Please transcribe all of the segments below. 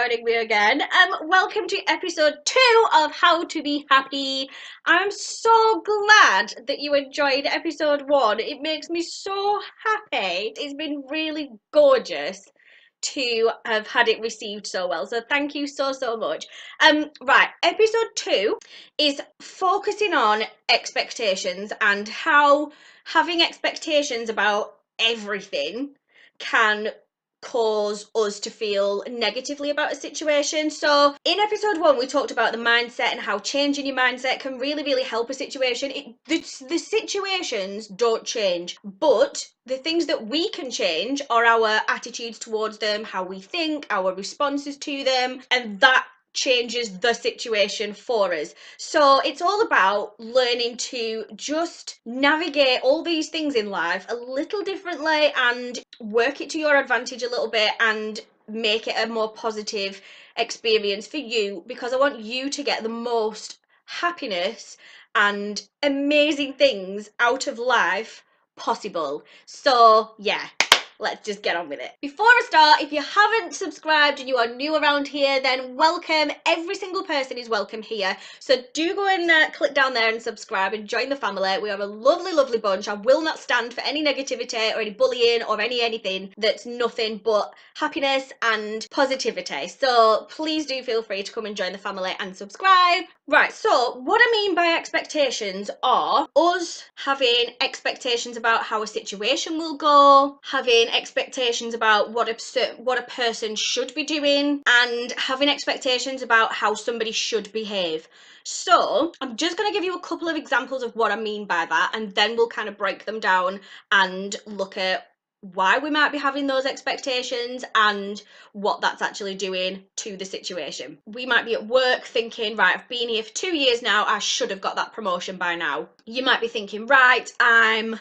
joining me again. Welcome to episode 2 of How to Be Happy. I'm so glad that you enjoyed episode 1. It makes me so happy. It's been really gorgeous to have had it received so well, so thank you so much. Right, episode 2 is focusing on expectations and how having expectations about everything can cause us to feel negatively about a situation. So in episode 1 we talked about the mindset and how changing your mindset can really help a situation. The situations don't change, but the things that we can change are our attitudes towards them, how we think, our responses to them, and that changes the situation for us. So it's all about learning to just navigate all these things in life a little differently and work it to your advantage a little bit and make it a more positive experience for you, because I want you to get the most happiness and amazing things out of life possible. So yeah, let's just get on with it. Before I start, if you haven't subscribed and you are new around here, then welcome. Every single person is welcome here. So do go and click down there and subscribe and join the family. We are a lovely bunch. I will not stand for any negativity or any bullying or anything that's nothing but happiness and positivity. So please do feel free to come and join the family and subscribe. Right, so what I mean by expectations are us having expectations about how a situation will go, having expectations about what a person should be doing, and having expectations about how somebody should behave. So I'm just going to give you a couple of examples of what I mean by that, and then we'll kind of break them down and look at why we might be having those expectations and what that's actually doing to the situation. We might be at work thinking, right, I've been here for 2 years now, I should have got that promotion by now. You might be thinking, right, I'm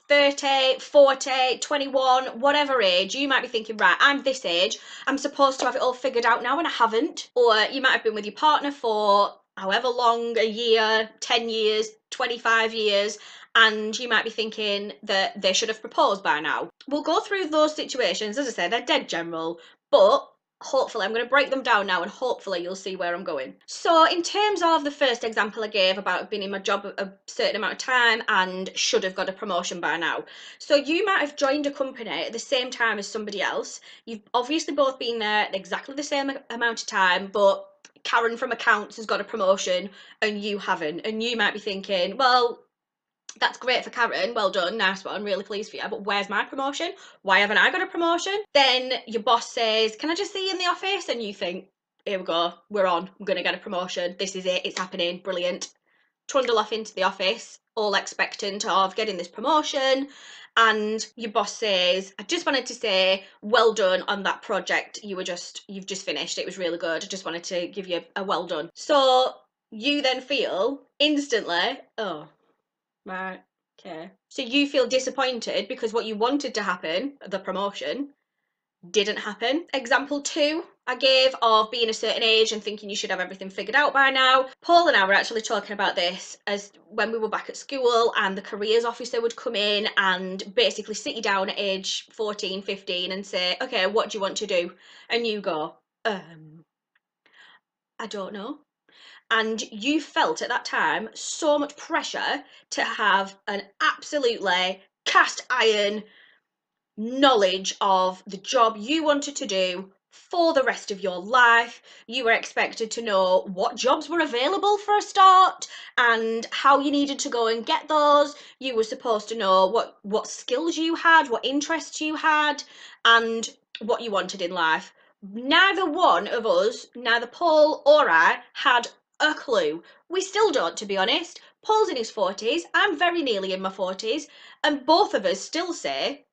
30, 40, 21, whatever age. You might be thinking, right, I'm this age, I'm supposed to have it all figured out now, and I haven't. Or you might have been with your partner for however long, a year, 10 years, 25 years, and you might be thinking that they should have proposed by now. We'll go through those situations. As I said, they're dead general, but hopefully I'm going to break them down now and hopefully you'll see where I'm going. So in terms of the first example I gave about being in my job a certain amount of time and should have got a promotion by now. So you might have joined a company at the same time as somebody else. You've obviously both been there at exactly the same amount of time, but Karen from accounts has got a promotion and you haven't. And you might be thinking, well, that's great for Karen, well done, nice one, really pleased for you, but where's my promotion? Why haven't I got a promotion? Then your boss says, can I just see you in the office? And you think, here we go, we're on, I'm gonna get a promotion, this is it, it's happening, brilliant. Trundle off into the office, all expectant of getting this promotion, and your boss says, I just wanted to say well done on that project you've just finished, it was really good, I just wanted to give you a well done. So you then feel instantly, oh, right, okay. So you feel disappointed because what you wanted to happen, the promotion, didn't happen. Example 2 I gave of being a certain age and thinking you should have everything figured out by now. Paul and I were actually talking about this as when we were back at school, and the careers officer would come in and basically sit you down at age 14, 15 and say, okay, what do you want to do? And you go, I don't know. And you felt at that time so much pressure to have an absolutely cast iron knowledge of the job you wanted to do for the rest of your life. You were expected to know what jobs were available for a start and how you needed to go and get those. You were supposed to know what skills you had, what interests you had, and what you wanted in life. Neither one of us, neither Paul or I, had a clue. We still don't, to be honest. Paul's in his 40s, I'm very nearly in my 40s, and both of us still say,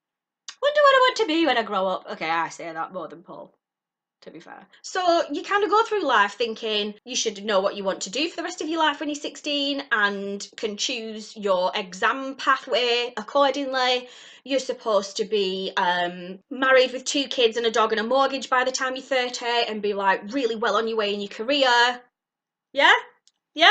wonder what I want to be when I grow up. Okay, I say that more than Paul, to be fair. So you kind of go through life thinking you should know what you want to do for the rest of your life when you're 16 and can choose your exam pathway accordingly. You're supposed to be married with 2 kids and a dog and a mortgage by the time you're 30 and be like really well on your way in your career. Yeah? Yeah?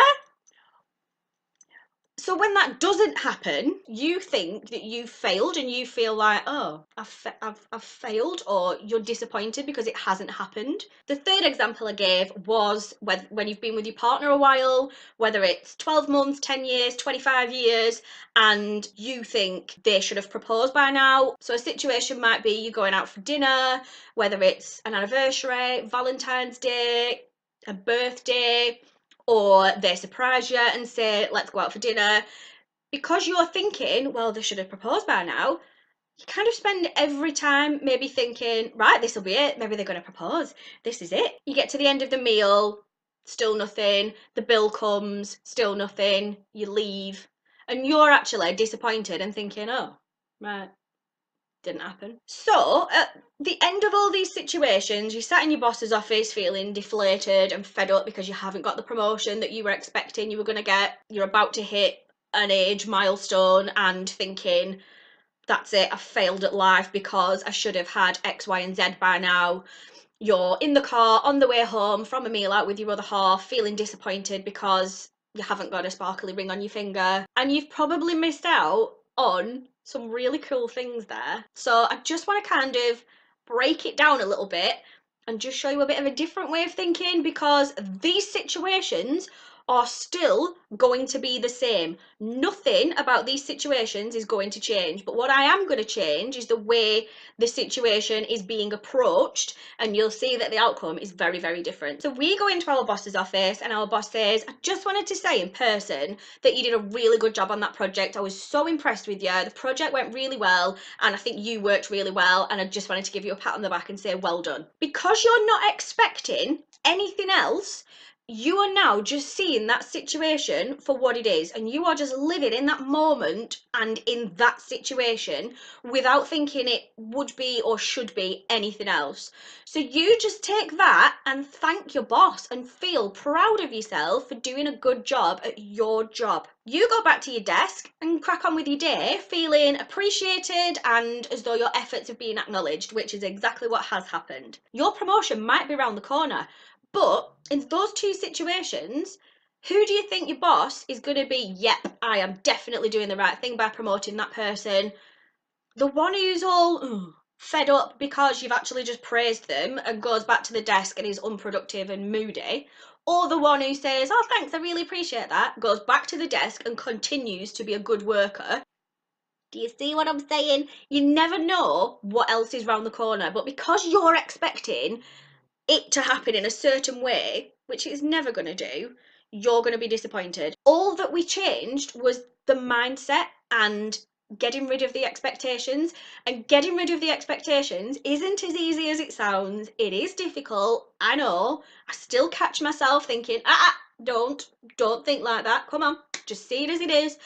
So when that doesn't happen, you think that you've failed and you feel like, oh, I've failed, or you're disappointed because it hasn't happened. The third example I gave was when you've been with your partner a while, whether it's 12 months, 10 years, 25 years, and you think they should have proposed by now. So a situation might be you're going out for dinner, whether it's an anniversary, Valentine's Day, a birthday, or they surprise you and say, let's go out for dinner. Because you're thinking, well, they should have proposed by now, you kind of spend every time maybe thinking, right, this will be it. Maybe they're going to propose. This is it. You get to the end of the meal, still nothing. The bill comes, still nothing. You leave. And you're actually disappointed and thinking, oh, right, didn't happen. So at the end of all these situations, you sat in your boss's office feeling deflated and fed up because you haven't got the promotion that you were expecting you were going to get. You're about to hit an age milestone and thinking, that's it, I failed at life because I should have had X, Y, and Z by now. You're in the car on the way home from a meal out with your other half, feeling disappointed because you haven't got a sparkly ring on your finger, and you've probably missed out on some really cool things there. So I just want to kind of break it down a little bit and just show you a bit of a different way of thinking, because these situations are still going to be the same. Nothing about these situations is going to change, but what I am going to change is the way the situation is being approached, and you'll see that the outcome is very, very different. So we go into our boss's office and our boss says, I just wanted to say in person that you did a really good job on that project. I was so impressed with you. The project went really well and I think you worked really well, and I just wanted to give you a pat on the back and say well done. Because you're not expecting anything else, you are now just seeing that situation for what it is, and you are just living in that moment and in that situation without thinking it would be or should be anything else. So you just take that and thank your boss and feel proud of yourself for doing a good job at your job. You go back to your desk and crack on with your day feeling appreciated and as though your efforts have been acknowledged, which is exactly what has happened. Your promotion might be around the corner, but in those two situations, who do you think your boss is going to be? Yep, I am definitely doing the right thing by promoting that person. The one who's all fed up because you've actually just praised them and goes back to the desk and is unproductive and moody, or the one who says, oh, thanks, I really appreciate that, goes back to the desk and continues to be a good worker. Do you see what I'm saying? You never know what else is round the corner, but because you're expecting it to happen in a certain way, which it's never going to do, you're going to be disappointed. All that we changed was the mindset and getting rid of the expectations. And getting rid of the expectations isn't as easy as it sounds. It is difficult, I know. I still catch myself thinking, don't think like that. Come on, just see it as it is.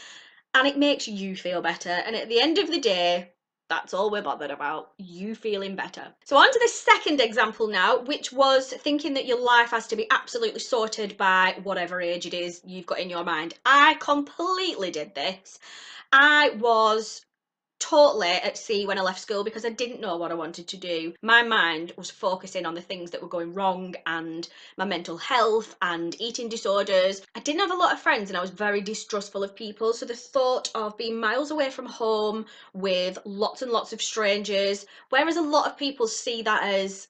And it makes you feel better. And at the end of the day, that's all we're bothered about, you feeling better. So on to the second example now, which was thinking that your life has to be absolutely sorted by whatever age it is you've got in your mind. I completely did this. I was totally at sea when I left school because I didn't know what I wanted to do. My mind was focusing on the things that were going wrong and my mental health and eating disorders. I didn't have a lot of friends and I was very distrustful of people, so the thought of being miles away from home with lots and lots of strangers, whereas a lot of people see that as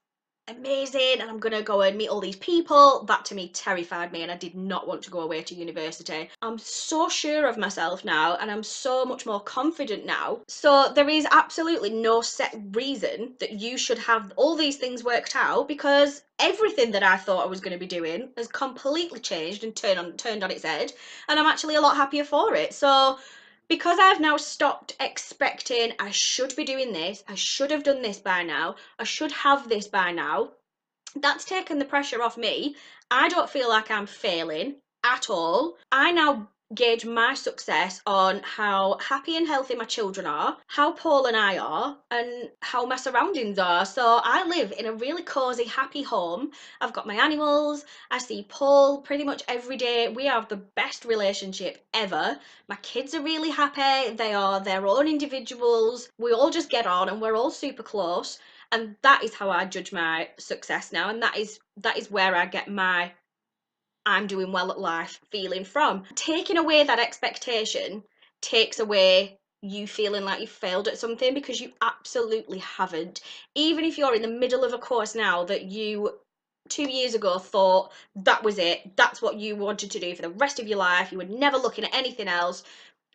amazing and I'm gonna go and meet all these people, that to me terrified me and I did not want to go away to university. I'm so sure of myself now and I'm so much more confident now, so there is absolutely no set reason that you should have all these things worked out, because everything that I thought I was going to be doing has completely changed and turned on its head, and I'm actually a lot happier for it. So because I've now stopped expecting I should be doing this, I should have done this by now, I should have this by now, that's taken the pressure off me. I don't feel like I'm failing at all. I now gauge my success on how happy and healthy my children are, how Paul and I are, and how my surroundings are. So I live in a really cosy, happy home. I've got my animals. I see Paul pretty much every day. We have the best relationship ever. My kids are really happy. They are their own individuals. We all just get on and we're all super close. And that is how I judge my success now, and that is where I get my I'm doing well at life feeling from. Taking away that expectation takes away you feeling like you've failed at something, because you absolutely haven't. Even if you're in the middle of a course now that you 2 years ago thought that was it, that's what you wanted to do for the rest of your life, you were never looking at anything else,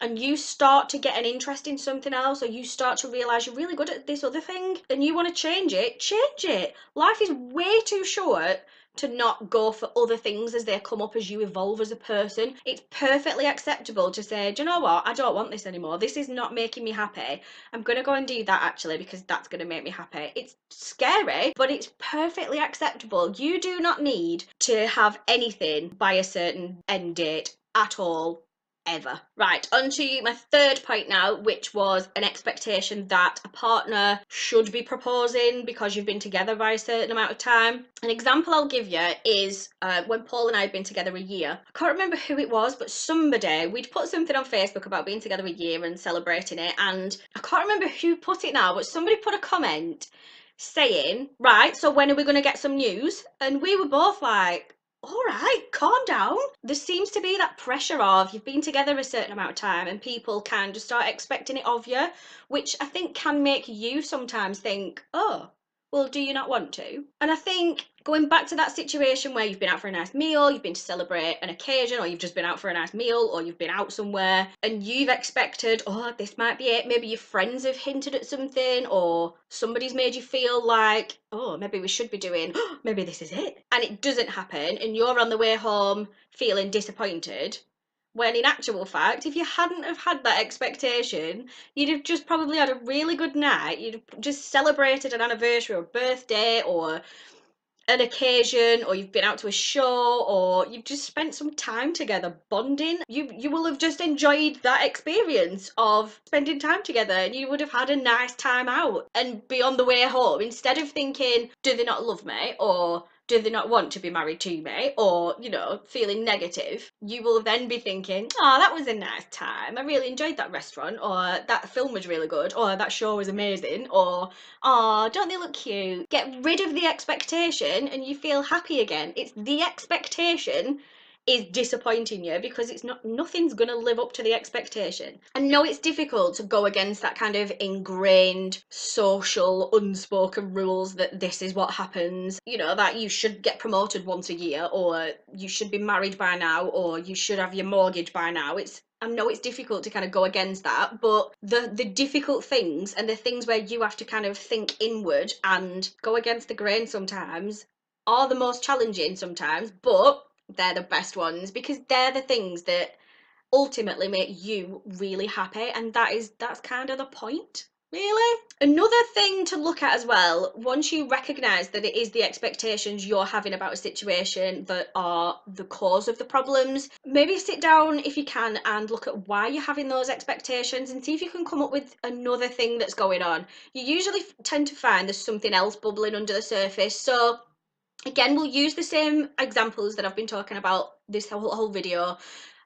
and you start to get an interest in something else, or you start to realize you're really good at this other thing and you want to change it, change it. Life is way too short to not go for other things as they come up, as you evolve as a person. It's perfectly acceptable to say, do you know what, I don't want this anymore, this is not making me happy, I'm gonna go and do that actually because that's gonna make me happy. It's scary, but it's perfectly acceptable. You do not need to have anything by a certain end date at all, ever. Right, on to my third point now, which was an expectation that a partner should be proposing because you've been together by a certain amount of time. An example I'll give you is when Paul and I had been together a year. I can't remember who it was, but somebody, we'd put something on Facebook about being together a year and celebrating it, and I can't remember who put it now, but somebody put a comment saying, right, so when are we going to get some news? And we were both like, all right, calm down. There seems to be that pressure of you've been together a certain amount of time and people can just start expecting it of you, which I think can make you sometimes think, oh, well, do you not want to? And I think going back to that situation where you've been out for a nice meal, you've been to celebrate an occasion, or you've just been out for a nice meal, or you've been out somewhere and you've expected, oh, this might be it. Maybe your friends have hinted at something, or somebody's made you feel like, oh, maybe we should be doing, oh, maybe this is it. And it doesn't happen, and you're on the way home feeling disappointed. When in actual fact, if you hadn't have had that expectation, you'd have just probably had a really good night. You'd have just celebrated an anniversary or a birthday or an occasion, or you've been out to a show, or you've just spent some time together bonding. You will have just enjoyed that experience of spending time together, and you would have had a nice time out. And be on the way home, instead of thinking, do they not love me, or do they not want to be married to me, or, you know, feeling negative, you will then be thinking, oh, that was a nice time, I really enjoyed that restaurant, or that film was really good, or that show was amazing, or oh, don't they look cute? Get rid of the expectation and you feel happy again. It's the expectation is disappointing you because it's not, nothing's gonna live up to the expectation. I know it's difficult to go against that kind of ingrained social unspoken rules that this is what happens, you know, that you should get promoted once a year, or you should be married by now, or you should have your mortgage by now. I know it's difficult to kind of go against that, but the difficult things and the things where you have to kind of think inward and go against the grain sometimes are the most challenging sometimes, but they're the best ones because they're the things that ultimately make you really happy, and that's kind of the point, really. Another thing to look at as well, once you recognize that it is the expectations you're having about a situation that are the cause of the problems, maybe sit down if you can and look at why you're having those expectations and see if you can come up with another thing that's going on. You usually tend to find there's something else bubbling under the surface. So again, we'll use the same examples that I've been talking about this whole video,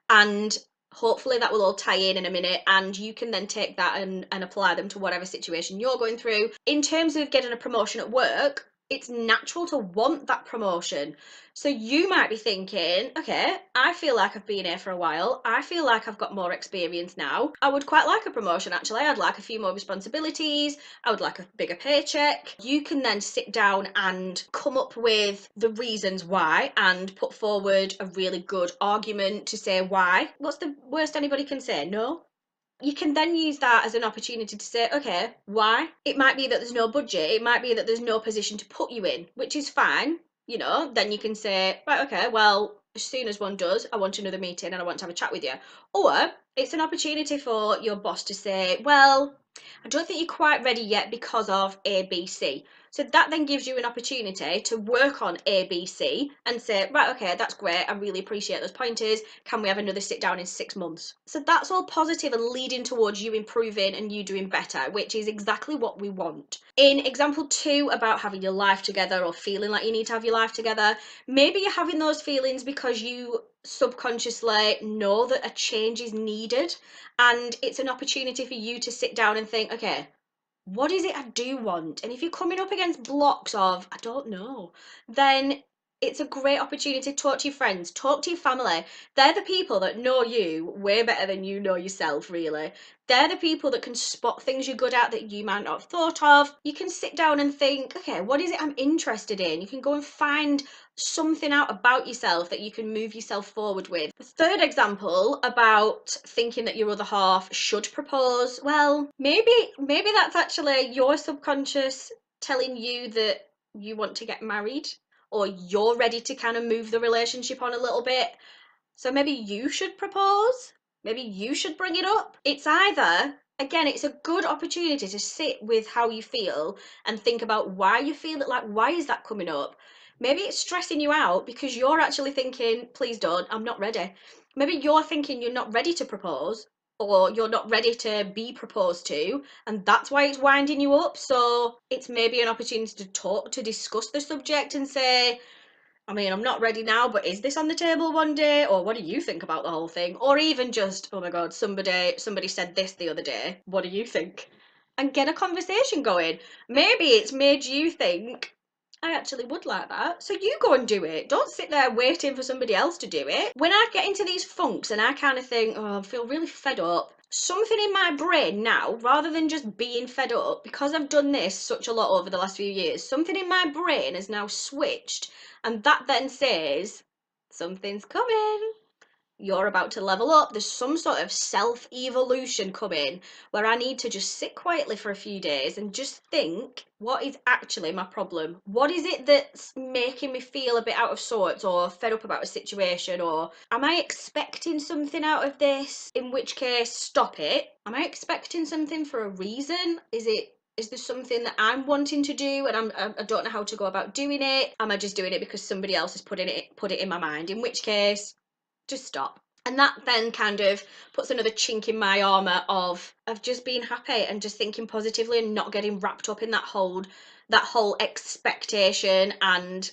and hopefully that will all tie in a minute, and you can then take that and apply them to whatever situation you're going through. In terms of getting a promotion at work, it's natural to want that promotion. So you might be thinking, okay, I feel like I've been here for a while, I feel like I've got more experience now, I would quite like a promotion actually, I'd like a few more responsibilities, I would like a bigger paycheck. You can then sit down and come up with the reasons why and put forward a really good argument to say why. What's the worst anybody can say? No? You can then use that as an opportunity to say, okay, why? It might be that there's no budget, it might be that there's no position to put you in, which is fine, you know, then you can say, right, okay, well, as soon as one does, I want another meeting and I want to have a chat with you. Or it's an opportunity for your boss to say, well, I don't think you're quite ready yet because of A, B, C. So that then gives you an opportunity to work on A, B, C and say, right, okay, that's great, I really appreciate those pointers, can we have another sit down in 6 months? So that's all positive and leading towards you improving and you doing better, which is exactly what we want. In example 2 about having your life together or feeling like you need to have your life together, maybe you're having those feelings because you subconsciously know that a change is needed, and it's an opportunity for you to sit down and think, okay, what is it I do want? And if you're coming up against blocks of, I don't know, then It's a great opportunity to talk to your friends, talk to your family. They're the people that know you way better than you know yourself, really. They're the people that can spot things you're good at that you might not have thought of. You can sit down and think, okay, what is it I'm interested in? You can go and find something out about yourself that you can move yourself forward with. The third example about thinking that your other half should propose, well, maybe that's actually your subconscious telling you that you want to get married, or you're ready to kind of move the relationship on a little bit. So maybe you should propose. Maybe you should bring it up. It's either, again, it's a good opportunity to sit with how you feel and think about why you feel it, like, why is that coming up? Maybe it's stressing you out because you're actually thinking, please don't, I'm not ready. Maybe you're thinking you're not ready to propose, or you're not ready to be proposed to, and that's why it's winding you up. So it's maybe an opportunity to talk, to discuss the subject and say, I mean, I'm not ready now, but is this on the table one day? Or what do you think about the whole thing? Or even just, oh my God, somebody said this the other day. What do you think? And get a conversation going. Maybe it's made you think, I actually would like that. So you go and do it. Don't sit there waiting for somebody else to do it. When I get into these funks and I kind of think, oh, I feel really fed up, something in my brain now, rather than just being fed up, because I've done this such a lot over the last few years, something in my brain has now switched, and that then says, something's coming. You're about to level up. There's some sort of self-evolution coming where I need to just sit quietly for a few days and just think, what is actually my problem? What is it that's making me feel a bit out of sorts or fed up about a situation? Or am I expecting something out of this? In which case, stop it. Am I expecting something for a reason? Is there something that I'm wanting to do and I don't know how to go about doing it? Am I just doing it because somebody else has put it in my mind? In which case, just stop. And that then kind of puts another chink in my armor of just being happy and just thinking positively and not getting wrapped up in that whole expectation and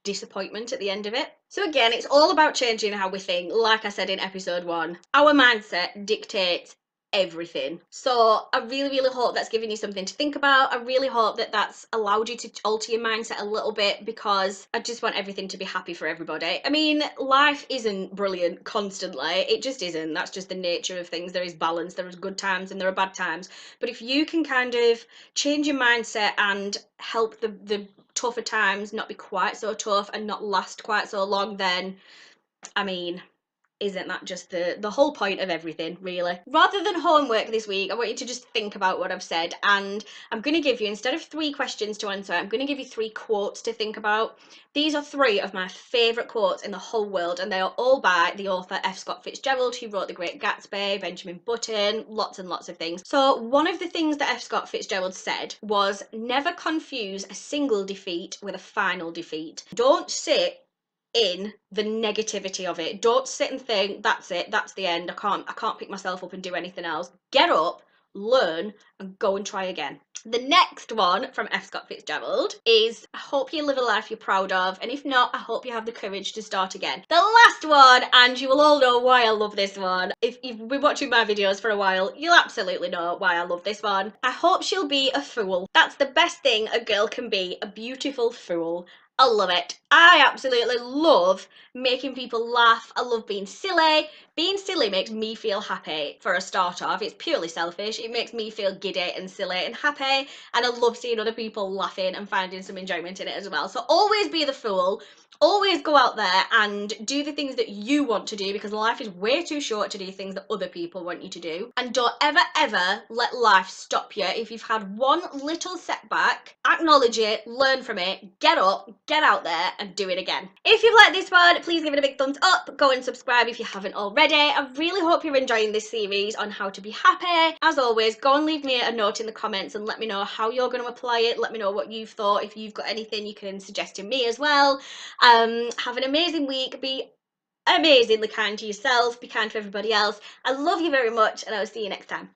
disappointment at the end of it. So again, it's all about changing how we think. Like I said in episode 1, our mindset dictates everything. So I really, really hope that's given you something to think about. I really hope that that's allowed you to alter your mindset a little bit, because I just want everything to be happy for everybody. I mean, life isn't brilliant constantly. It just isn't. That's just the nature of things. There is balance. There is good times and there are bad times. But if you can kind of change your mindset and help the tougher times not be quite so tough and not last quite so long, then, I mean, isn't that just the whole point of everything, really? Rather than homework this week, I want you to just think about what I've said, and I'm going to give you, instead of 3 questions to answer, I'm going to give you 3 quotes to think about. These are 3 of my favourite quotes in the whole world, and they are all by the author F. Scott Fitzgerald, who wrote The Great Gatsby, Benjamin Button, lots and lots of things. So one of the things that F. Scott Fitzgerald said was, never confuse a single defeat with a final defeat. Don't sit in the negativity of it. Don't sit and think, that's it, that's the end, I can't pick myself up and do anything else. Get up, learn, and go and try again. The next one from F. Scott Fitzgerald is, I hope you live a life you're proud of, and if not, I hope you have the courage to start again. The last one, and you will all know why I love this one. If you've been watching my videos for a while, you'll absolutely know why I love this one. I hope she'll be a fool. That's the best thing a girl can be, a beautiful fool. I love it. I absolutely love making people laugh. I love being silly. Being silly makes me feel happy, for a start off. It's purely selfish. It makes me feel giddy and silly and happy, and I love seeing other people laughing and finding some enjoyment in it as well. So always be the fool. Always go out there and do the things that you want to do, because life is way too short to do things that other people want you to do. And don't ever, ever let life stop you. If you've had one little setback, acknowledge it, learn from it, get up, get out there and do it again. If you've liked this one, please give it a big thumbs up. Go and subscribe if you haven't already. I really hope you're enjoying this series on how to be happy. As always, go and leave me a note in the comments and let me know how you're going to apply it. Let me know what you've thought. If you've got anything you can suggest to me as well. Have an amazing week. Be amazingly kind to yourself. Be kind to everybody else. I love you very much, and I will see you next time.